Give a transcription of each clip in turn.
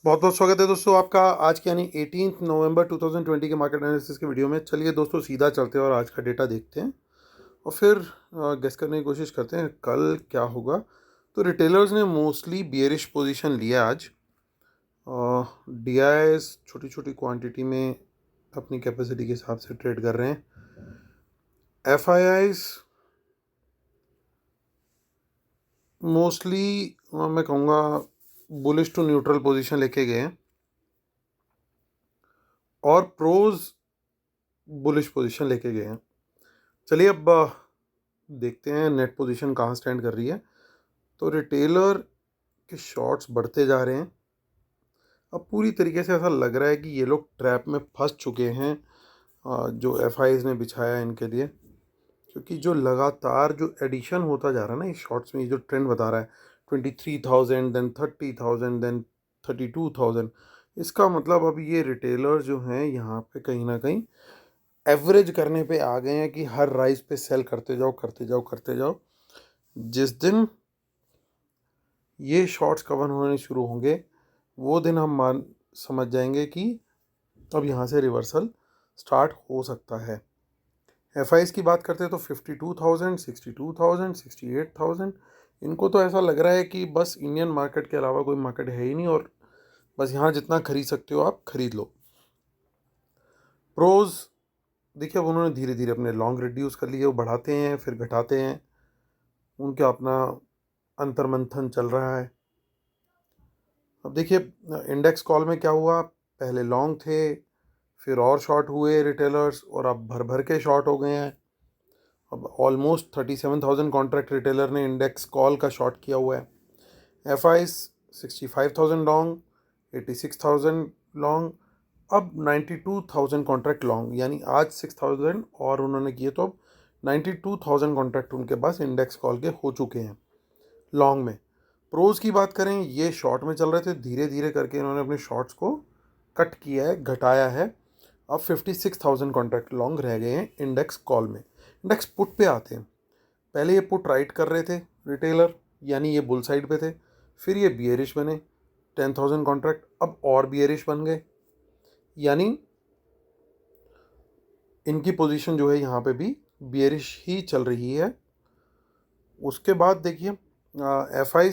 बहुत बहुत स्वागत है दोस्तों आपका आज के यानी 18 नवंबर 2020 के मार्केट एनालिसिस के वीडियो में। चलिए दोस्तों सीधा चलते हैं और आज का डेटा देखते हैं और फिर गेस करने की कोशिश करते हैं कल क्या होगा। तो रिटेलर्स ने मोस्टली बियरिश पोजीशन लिया आज। डी आई छोटी छोटी क्वांटिटी में अपनी कैपेसिटी के हिसाब से ट्रेड कर रहे हैं। एफ आई आईज मोस्टली मैं कहूँगा बुलिश टू न्यूट्रल पोजीशन लेके गए हैं और प्रोज बुलिश पोजीशन लेके गए हैं। चलिए अब देखते हैं नेट पोजीशन कहाँ स्टैंड कर रही है। तो रिटेलर के शॉर्ट्स बढ़ते जा रहे हैं। अब पूरी तरीके से ऐसा लग रहा है कि ये लोग ट्रैप में फंस चुके हैं जो एफ ने बिछाया है इनके लिए, क्योंकि जो लगातार जो एडिशन होता जा रहा है ना इस शॉर्ट्स में, ये जो ट्रेंड बता रहा है 23,000 देन 30,000 देन 32,000, इसका मतलब अब ये रिटेलर जो हैं यहाँ पे कहीं ना कहीं एवरेज करने पे आ गए हैं कि हर राइज पे सेल करते जाओ करते जाओ करते जाओ। जिस दिन ये शॉर्ट्स कवर होने शुरू होंगे वो दिन हम मान समझ जाएंगे कि अब यहाँ से रिवर्सल स्टार्ट हो सकता है। एफ की बात करते हैं तो 52,000, 62,000, 68,000, इनको तो ऐसा लग रहा है कि बस इंडियन मार्केट के अलावा कोई मार्केट है ही नहीं और बस यहाँ जितना खरीद सकते हो आप खरीद लो। प्रोज देखिए अब उन्होंने धीरे धीरे अपने लॉन्ग रिड्यूस कर लिए, वो बढ़ाते हैं फिर घटाते हैं, उनका अपना अंतर्मंथन चल रहा है। अब देखिए इंडेक्स कॉल में क्या हुआ, पहले लॉन्ग थे फिर और शॉर्ट हुए रिटेलर्स और अब भर भर के शॉर्ट हो गए हैं। अब ऑलमोस्ट 37,000 कॉन्ट्रैक्ट रिटेलर ने इंडेक्स कॉल का शॉर्ट किया हुआ है। एफ आई 65,000 लॉन्ग, 86,000 लॉन्ग, अब 92,000 कॉन्ट्रैक्ट लॉन्ग, यानी आज 6,000 और उन्होंने किए तो अब 92,000 कॉन्ट्रैक्ट उनके पास इंडेक्स कॉल के हो चुके हैं लॉन्ग में। प्रोज की बात करें, ये शॉर्ट में चल रहे थे, धीरे धीरे करके इन्होंने अपने शॉर्ट्स को कट किया है, घटाया है। अब 56,000 कॉन्ट्रैक्ट लॉन्ग रह गए हैं इंडेक्स कॉल में। इंडेक्स पुट पे आते हैं, पहले ये पुट राइट कर रहे थे रिटेलर, यानी ये बुल साइड पे थे, फिर ये बियरिश बने 10,000 कॉन्ट्रैक्ट, अब और बियरिश बन गए, यानी इनकी पोजीशन जो है यहाँ पे भी बियरिश ही चल रही है। उसके बाद देखिए एफ आई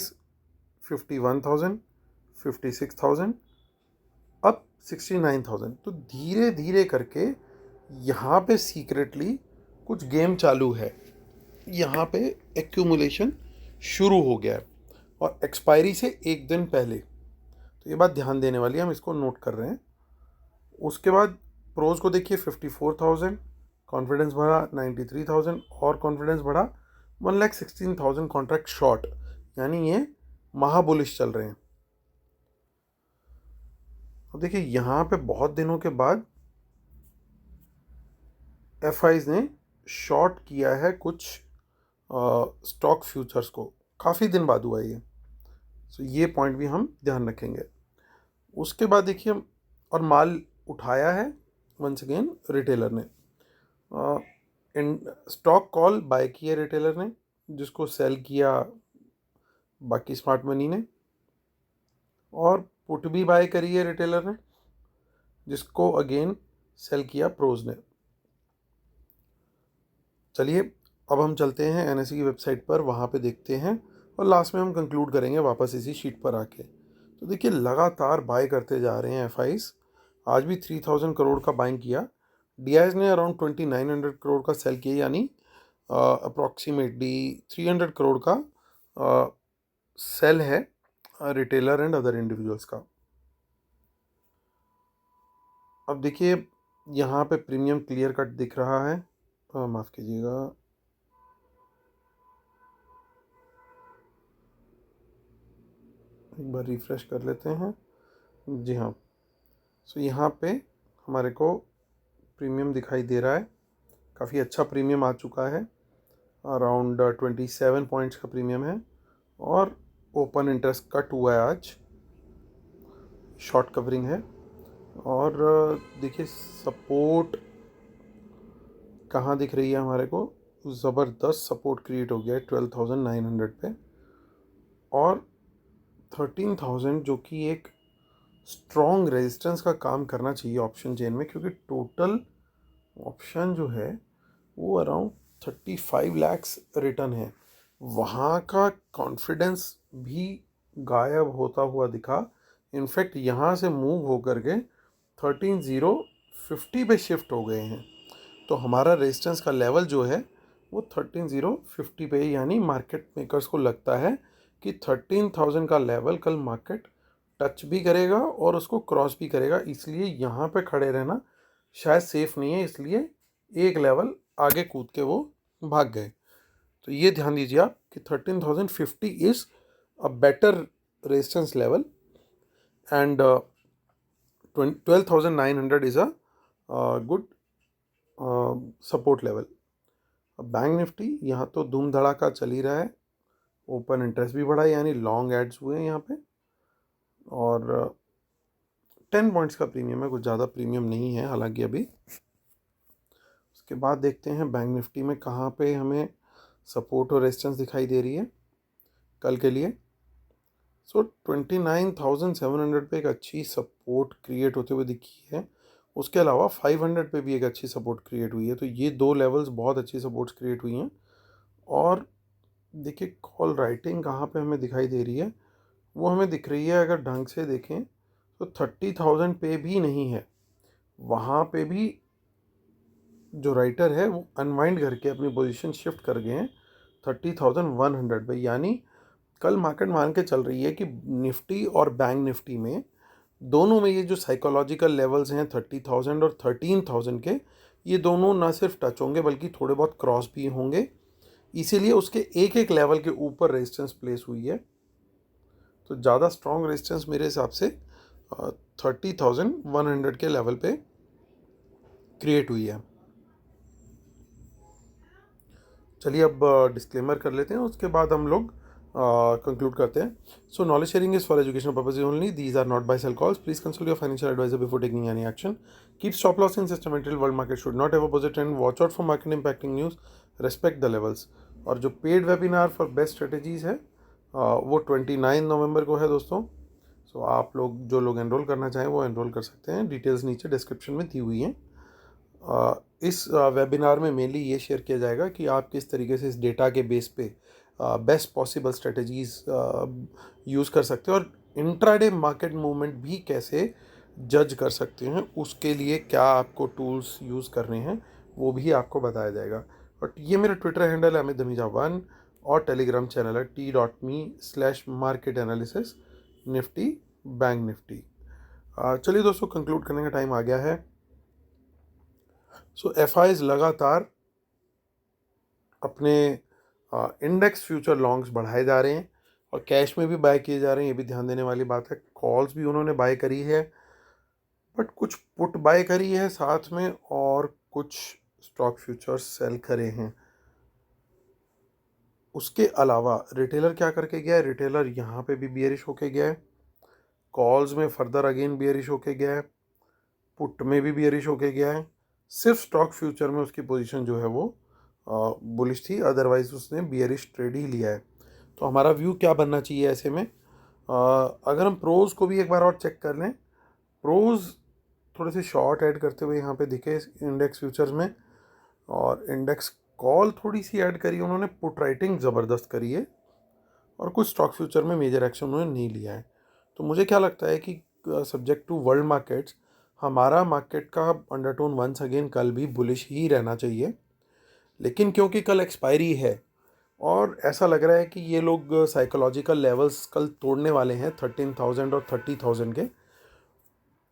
51,000, 56,000, अब 69,000। तो धीरे धीरे करके यहाँ पे सीक्रेटली कुछ गेम चालू है, यहाँ पे एक्यूमुलेशन शुरू हो गया है और एक्सपायरी से एक दिन पहले। तो ये बात ध्यान देने वाली है, हम इसको नोट कर रहे हैं। उसके बाद प्रोज को देखिए 54,000, कॉन्फिडेंस बढ़ा 93,000 और कॉन्फिडेंस बढ़ा 1,16,000 कॉन्ट्रैक्ट शॉर्ट, यानी ये महाबुलिश चल रहे हैं। अब देखिए यहाँ पे बहुत दिनों के बाद एफ ने शॉर्ट किया है कुछ स्टॉक फ्यूचर्स को, काफ़ी दिन बाद हुआ है ये, सो ये पॉइंट भी हम ध्यान रखेंगे। उसके बाद देखिए और माल उठाया है वंस अगेन रिटेलर ने, स्टॉक कॉल बाय किया रिटेलर ने, जिसको सेल किया बाकी स्मार्ट मनी ने, और पुट भी बाय करी है रिटेलर ने, जिसको अगेन सेल किया प्रोज ने। चलिए अब हम चलते हैं एनएससी की वेबसाइट पर, वहाँ पे देखते हैं और लास्ट में हम कंक्लूड करेंगे वापस इसी शीट पर आके। तो देखिए लगातार बाय करते जा रहे हैं एफ आज भी 3,000 करोड़ का बाइंग किया। डी ने अराउंड 2,900 करोड़ का सेल किया, यानी अप्रॉक्सीमेटली 300 करोड़ का सेल है रिटेलर एंड अदर इंडिविजुअल्स का। अब देखिए यहाँ पे प्रीमियम क्लियर कट दिख रहा है, माफ़ कीजिएगा, एक बार रिफ्रेश कर लेते हैं। जी हाँ, सो यहाँ पे हमारे को प्रीमियम दिखाई दे रहा है, काफ़ी अच्छा प्रीमियम आ चुका है, अराउंड 27 पॉइंट्स का प्रीमियम है और ओपन इंटरेस्ट कट हुआ है आज, शॉर्ट कवरिंग है। और देखिए सपोर्ट कहाँ दिख रही है हमारे को, ज़बरदस्त सपोर्ट क्रिएट हो गया है 12,900 पे और 13,000 जो कि एक स्ट्रॉन्ग रेजिस्टेंस का काम करना चाहिए ऑप्शन चेन में, क्योंकि टोटल ऑप्शन जो है वो अराउंड 35 लैक्स रिटर्न है। वहाँ का कॉन्फिडेंस भी गायब होता हुआ दिखा। इनफैक्ट यहाँ से मूव होकर के 13,050 पे शिफ्ट हो गए हैं। तो हमारा रेजिस्टेंस का लेवल जो है वो 13,050 पे, यानी मार्केट मेकर्स को लगता है कि 13,000 का लेवल कल मार्केट टच भी करेगा और उसको क्रॉस भी करेगा। इसलिए यहाँ पे खड़े रहना शायद सेफ नहीं है, इसलिए एक लेवल आगे कूद के वो भाग गए। तो ये ध्यान दीजिए आप कि 13,050 is a better resistance level and 12,900 is a good support level. अब बैंक निफ्टी यहाँ तो धूम धड़ाका चल ही रहा है, ओपन इंटरेस्ट भी बढ़ा है, यानी लॉन्ग एड्स हुए हैं यहाँ पे, और 10 पॉइंट्स का प्रीमियम है, कुछ ज़्यादा प्रीमियम नहीं है हालांकि अभी। उसके बाद देखते हैं बैंक निफ्टी में कहाँ पे हमें सपोर्ट और रेजिस्टेंस दिखाई दे रही है कल के लिए। सो 29,700 पे एक अच्छी सपोर्ट क्रिएट होते हुए दिखी है। उसके अलावा 500 पे भी एक अच्छी सपोर्ट क्रिएट हुई है। तो ये दो लेवल्स बहुत अच्छी सपोर्ट्स क्रिएट हुई हैं। और देखिए कॉल राइटिंग कहाँ पे हमें दिखाई दे रही है, वो हमें दिख रही है अगर ढंग से देखें तो 30,000 पे भी नहीं है। वहाँ पे भी जो राइटर है वो अनवाइंड करके अपनी पोजीशन शिफ्ट कर गए हैं 30,100 पे। यानी कल मार्केट मान के चल रही है कि निफ्टी और बैंक निफ्टी में दोनों में ये जो साइकोलॉजिकल लेवल्स हैं 30,000 और 13,000 के, ये दोनों ना सिर्फ टच होंगे बल्कि थोड़े बहुत क्रॉस भी होंगे। इसीलिए उसके एक एक लेवल के ऊपर रेजिस्टेंस प्लेस हुई है। तो ज़्यादा स्ट्रॉन्ग रेजिस्टेंस मेरे हिसाब से 30,100 के लेवल पे क्रिएट हुई है। चलिए अब डिस्क्लेमर कर लेते हैं, उसके बाद हम लोग कंक्लूड करते हैं। So knowledge sharing is for educational purpose only, these are not buy sell calls, please consult your financial advisor before taking any action, keep stop loss in systematical, world market should not have a positive trend, watch out for market impacting news, respect the levels. और जो paid webinar for best strategies है वो 29 नवंबर को है दोस्तों। सो आप लोग जो लोग एनरोल करना चाहें वो एनरोल कर सकते हैं, डिटेल्स नीचे डिस्क्रिप्शन में दी हुई हैं। इस वेबिनार में मेनली ये शेयर किया जाएगा कि आप किस तरीके से इस डेटा के बेस पे बेस्ट पॉसिबल स्ट्रेटजीज यूज़ कर सकते हैं और इंट्राडे मार्केट मूवमेंट भी कैसे जज कर सकते हैं, उसके लिए क्या आपको टूल्स यूज़ करने हैं वो भी आपको बताया जाएगा। और ये मेरा ट्विटर हैंडल है अमित धमीजा 1 और टेलीग्राम चैनल है t.me/market analysis Nifty bank Nifty. चलिए दोस्तों कंक्लूड करने का टाइम आ गया है। सो एफआईज लगातार अपने इंडेक्स फ्यूचर लॉन्ग्स बढ़ाए जा रहे हैं और कैश में भी बाय किए जा रहे हैं, ये भी ध्यान देने वाली बात है। कॉल्स भी उन्होंने बाय करी है, बट कुछ पुट बाय करी है साथ में और कुछ स्टॉक फ्यूचर्स सेल करे हैं। उसके अलावा रिटेलर क्या करके गया है, रिटेलर यहाँ पे भी बियरिश होके गया है, कॉल्स में फर्दर अगेन बियरिश होके गया है, पुट में भी बियरिश होके गया है। सिर्फ स्टॉक फ्यूचर में उसकी पोजीशन जो है वो बुलिश थी, अदरवाइज उसने बियरिश ट्रेड ही लिया है। तो हमारा व्यू क्या बनना चाहिए ऐसे में, अगर हम प्रोज को भी एक बार और चेक कर लें, प्रोज थोड़े से शॉर्ट ऐड करते हुए यहाँ पे दिखे इंडेक्स फ्यूचर्स में, और इंडेक्स कॉल थोड़ी सी ऐड करी उन्होंने, पुट राइटिंग ज़बरदस्त करी है, और कुछ स्टॉक फ्यूचर में मेजर एक्शन उन्होंने नहीं लिया है। तो मुझे क्या लगता है कि सब्जेक्ट टू वर्ल्ड मार्केट्स हमारा मार्केट का अंडरटोन वंस अगेन कल भी बुलिश ही रहना चाहिए। लेकिन क्योंकि कल एक्सपायरी है और ऐसा लग रहा है कि ये लोग साइकोलॉजिकल लेवल्स कल तोड़ने वाले हैं 13,000 और 30,000 के,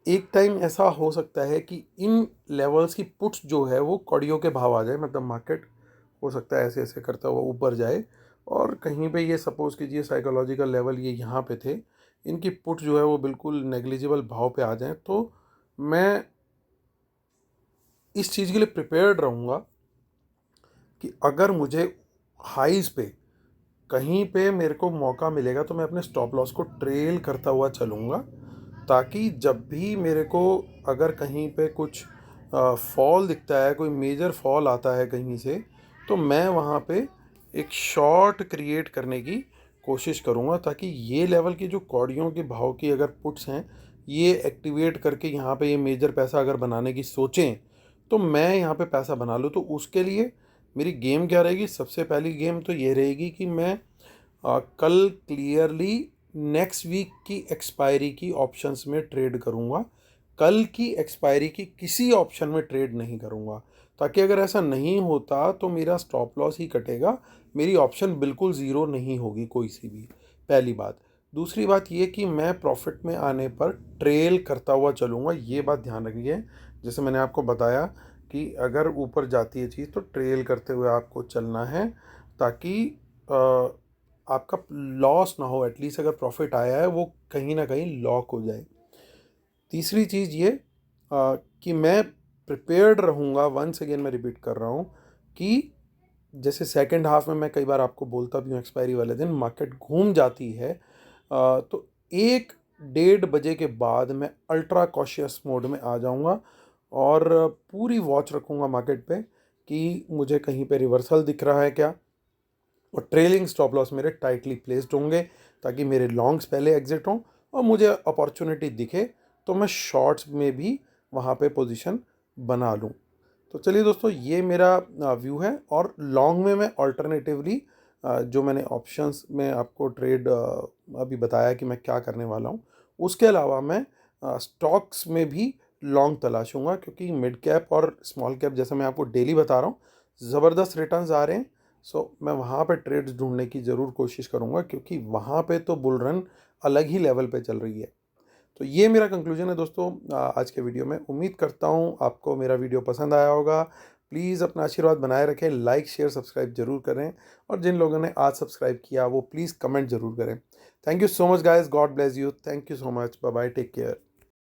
एक टाइम ऐसा हो सकता है कि इन लेवल्स की पुट्स जो है वो कड़ियों के भाव आ जाए, मतलब मार्केट हो सकता है ऐसे ऐसे करता हुआ ऊपर जाए और कहीं पे ये सपोज कीजिए साइकोलॉजिकल लेवल ये यहाँ पे थे, इनकी पुट जो है वो बिल्कुल नेग्लिजिबल भाव पे आ जाए। तो मैं इस चीज़ के लिए प्रिपेयर्ड रहूँगा कि अगर मुझे हाईज पे कहीं पे मेरे को मौका मिलेगा तो मैं अपने स्टॉप लॉस को ट्रेल करता हुआ चलूँगा, ताकि जब भी मेरे को अगर कहीं पे कुछ फॉल दिखता है, कोई मेजर फॉल आता है कहीं से, तो मैं वहाँ पे एक शॉर्ट क्रिएट करने की कोशिश करूँगा, ताकि ये लेवल की जो कौड़ियों के भाव की अगर पुट्स हैं ये एक्टिवेट करके यहाँ पे ये मेजर पैसा अगर बनाने की सोचें तो मैं यहाँ पे पैसा बना लूँ। तो उसके लिए मेरी गेम क्या रहेगी? सबसे पहली गेम तो ये रहेगी कि मैं कल क्लियरली नेक्स्ट वीक की एक्सपायरी की ऑप्शंस में ट्रेड करूँगा। कल की एक्सपायरी की किसी ऑप्शन में ट्रेड नहीं करूँगा, ताकि अगर ऐसा नहीं होता तो मेरा स्टॉप लॉस ही कटेगा, मेरी ऑप्शन बिल्कुल ज़ीरो नहीं होगी कोई सी भी। पहली बात। दूसरी बात ये कि मैं प्रॉफिट में आने पर ट्रेल करता हुआ चलूँगा, ये बात ध्यान रखिए। जैसे मैंने आपको बताया कि अगर ऊपर जाती है चीज़ तो ट्रेल करते हुए आपको चलना है, ताकि आपका लॉस ना हो। एटलीस्ट अगर प्रॉफिट आया है वो कहीं ना कहीं लॉक हो जाए। तीसरी चीज़ ये कि मैं प्रिपेयर्ड रहूँगा। वंस अगेन मैं रिपीट कर रहा हूँ कि जैसे सेकंड हाफ में मैं कई बार आपको बोलता भी हूँ, एक्सपायरी वाले दिन मार्केट घूम जाती है, तो 1-1:30 बजे के बाद मैं अल्ट्रा कॉशियस मोड में आ जाऊँगा और पूरी वॉच रखूँगा मार्केट पे कि मुझे कहीं पे रिवर्सल दिख रहा है क्या, और ट्रेलिंग स्टॉप लॉस मेरे टाइटली प्लेस्ड होंगे ताकि मेरे लॉन्ग्स पहले एग्जिट हों और मुझे अपॉर्चुनिटी दिखे तो मैं शॉर्ट्स में भी वहाँ पे पोजीशन बना लूँ। तो चलिए दोस्तों, ये मेरा व्यू है। और लॉन्ग में मैं ऑल्टरनेटिवली जो मैंने ऑप्शंस में आपको ट्रेड अभी बताया कि मैं क्या करने वाला हूँ, उसके अलावा मैं स्टॉक्स में भी लॉन्ग तलाशूंगा, क्योंकि मिड कैप और स्मॉल कैप जैसे मैं आपको डेली बता रहा हूँ ज़बरदस्त रिटर्न्स आ रहे हैं। सो मैं वहाँ पे ट्रेड्स ढूंढने की ज़रूर कोशिश करूँगा, क्योंकि वहाँ पे तो बुल रन अलग ही लेवल पे चल रही है। तो ये मेरा कंक्लूजन है दोस्तों आज के वीडियो में। उम्मीद करता हूँ आपको मेरा वीडियो पसंद आया होगा। प्लीज़ अपना आशीर्वाद बनाए रखें, लाइक शेयर सब्सक्राइब जरूर करें, और जिन लोगों ने आज सब्सक्राइब किया वो प्लीज़ कमेंट जरूर करें। Thank you so much guys, God bless you, thank you so much, bye bye, take care.